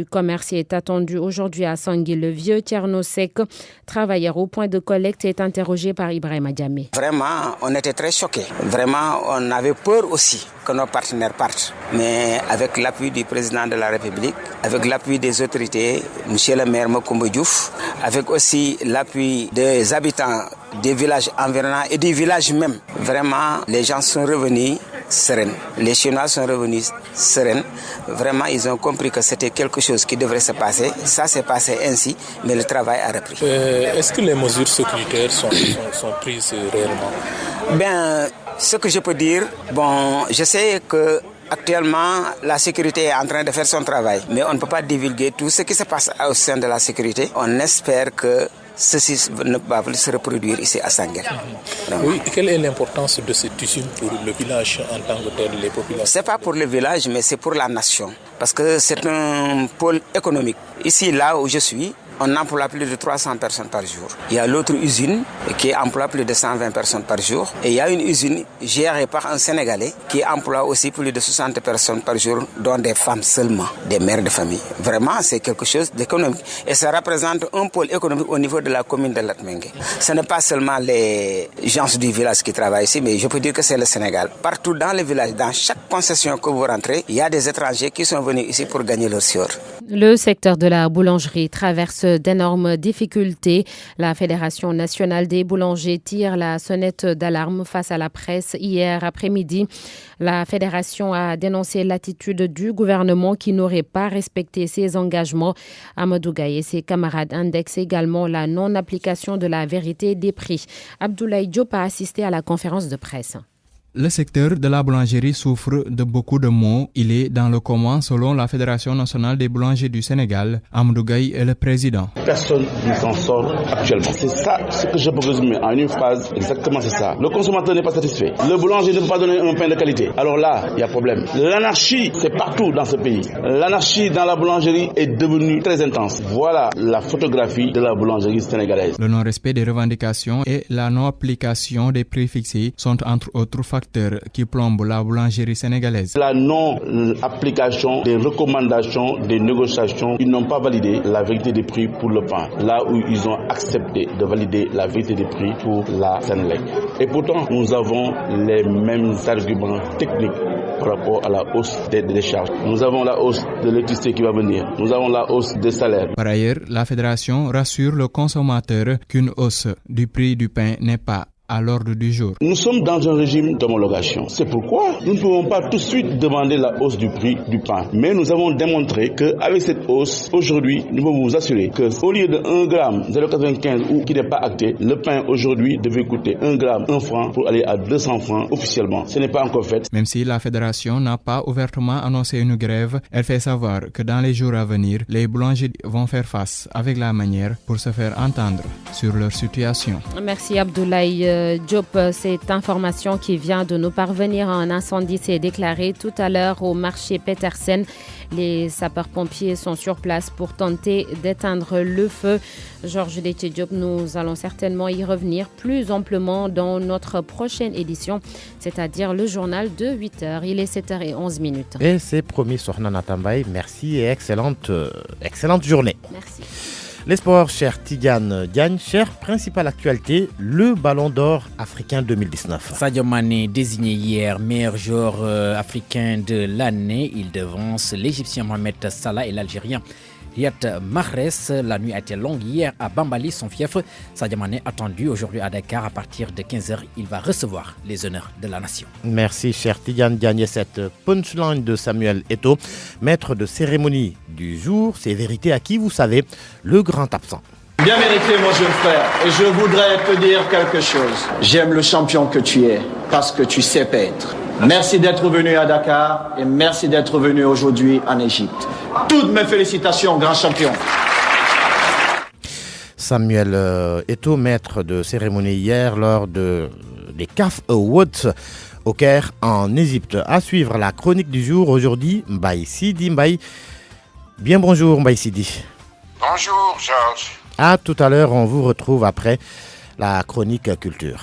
Le commerce est attendu aujourd'hui à Sanguil-le-Vieux. Tierno Sek, travailleur au point de collecte, est interrogé par Ibrahima Diamé. Vraiment, on était très choqués. Vraiment, on avait peur aussi que nos partenaires partent. Mais avec l'appui du président de la République, avec l'appui des autorités, M. le maire Macoumba Diouf, avec aussi l'appui des habitants des villages environnants et du village même, vraiment, les gens sont revenus sereins. Les Chinois sont revenus sereins. Vraiment, ils ont compris que c'était quelque chose qui devrait se passer. Ça s'est passé ainsi, mais le travail a repris. Est-ce que les mesures sécuritaires sont prises réellement? Ce que je peux dire, je sais que actuellement, la sécurité est en train de faire son travail, mais on ne peut pas divulguer tout ce qui se passe au sein de la sécurité. On espère que ceci ne va plus se reproduire ici à Sanguil. Oui, quelle est l'importance de cette usine pour le village en tant que tel, les populations? Ce n'est pas pour le village, mais c'est pour la nation. Parce que c'est un pôle économique. Ici, là où je suis, on emploie plus de 300 personnes par jour. Il y a l'autre usine qui emploie plus de 120 personnes par jour. Et il y a une usine gérée par un Sénégalais qui emploie aussi plus de 60 personnes par jour, dont des femmes seulement, des mères de famille. Vraiment, c'est quelque chose d'économique. Et ça représente un pôle économique au niveau de la commune de Latmingué. Ce n'est pas seulement les gens du village qui travaillent ici, mais je peux dire que c'est le Sénégal. Partout dans le village, dans chaque concession que vous rentrez, il y a des étrangers qui sont venus ici pour gagner leur sort. Le secteur de la boulangerie traverse d'énormes difficultés. La Fédération nationale des boulangers tire la sonnette d'alarme face à la presse. Hier après-midi, la Fédération a dénoncé l'attitude du gouvernement qui n'aurait pas respecté ses engagements. Amadou Gaye et ses camarades indexent également la non-application de la vérité des prix. Abdoulaye Diop a assisté à la conférence de presse. Le secteur de la boulangerie souffre de beaucoup de maux. Il est dans le coma selon la Fédération nationale des boulangers du Sénégal. Amadou Gaye est le président. Personne ne s'en sort actuellement. C'est ça ce que je peux résumer en une phrase. Exactement c'est ça. Le consommateur n'est pas satisfait. Le boulanger ne peut pas donner un pain de qualité. Alors là, il y a problème. L'anarchie, c'est partout dans ce pays. L'anarchie dans la boulangerie est devenue très intense. Voilà la photographie de la boulangerie sénégalaise. Le non-respect des revendications et la non-application des prix fixés sont entre autres facteurs qui plombent la boulangerie sénégalaise. La non-application des recommandations, des négociations, ils n'ont pas validé la vérité des prix pour le pain, là où ils ont accepté de valider la vérité des prix pour la Sénélec. Et pourtant, nous avons les mêmes arguments techniques par rapport à la hausse des charges. Nous avons la hausse de l'électricité qui va venir. Nous avons la hausse des salaires. Par ailleurs, la Fédération rassure le consommateur qu'une hausse du prix du pain n'est pas à l'ordre du jour. Nous sommes dans un régime d'homologation. C'est pourquoi nous ne pouvons pas tout de suite demander la hausse du prix du pain. Mais nous avons démontré qu'avec cette hausse, aujourd'hui, nous pouvons vous assurer qu'au lieu de 1 gramme 0,95 ou qui n'est pas acté, le pain aujourd'hui devait coûter 1 gramme 1 franc pour aller à 200 francs officiellement. Ce n'est pas encore fait. Même si la Fédération n'a pas ouvertement annoncé une grève, elle fait savoir que dans les jours à venir, les boulangers vont faire face avec la manière pour se faire entendre sur leur situation. Merci Abdoulaye Diop. Cette information qui vient de nous parvenir, un incendie s'est déclaré tout à l'heure au marché Petersen. Les sapeurs-pompiers sont sur place pour tenter d'éteindre le feu. Georges Déthié Diop, nous allons certainement y revenir plus amplement dans notre prochaine édition, c'est-à-dire le journal de 8h. Il est 7h11. Et c'est promis, Sohna Natambaye. Merci et excellente journée. Merci. Les sports, cher Tidiane Diagne, chère principale actualité, le Ballon d'Or africain 2019. Sadio Mané désigné hier meilleur joueur africain de l'année. Il devance l'Égyptien Mohamed Salah et l'Algérien Riyad Mahrez. La nuit a été longue hier à Bambali, son fief. Sadio Mané attendu aujourd'hui à Dakar à partir de 15h. Il va recevoir les honneurs de la nation. Merci, cher Tidiane Diagne. Cette punchline de Samuel Eto'o, maître de cérémonie du jour. C'est vérité à qui vous savez, le grand absent. Bien mérité, mon jeune frère. Et je voudrais te dire quelque chose. J'aime le champion que tu es parce que tu sais paître. Merci d'être venu à Dakar et merci d'être venu aujourd'hui en Égypte. Toutes mes félicitations, grand champion. Samuel Eto'o, maître de cérémonie hier lors des CAF Awards au Caire en Égypte. À suivre la chronique du jour aujourd'hui, Mbaye Sidi. Mbaye, bien bonjour Mbaye Sidi. Bonjour Georges. À tout à l'heure, on vous retrouve après la chronique culture.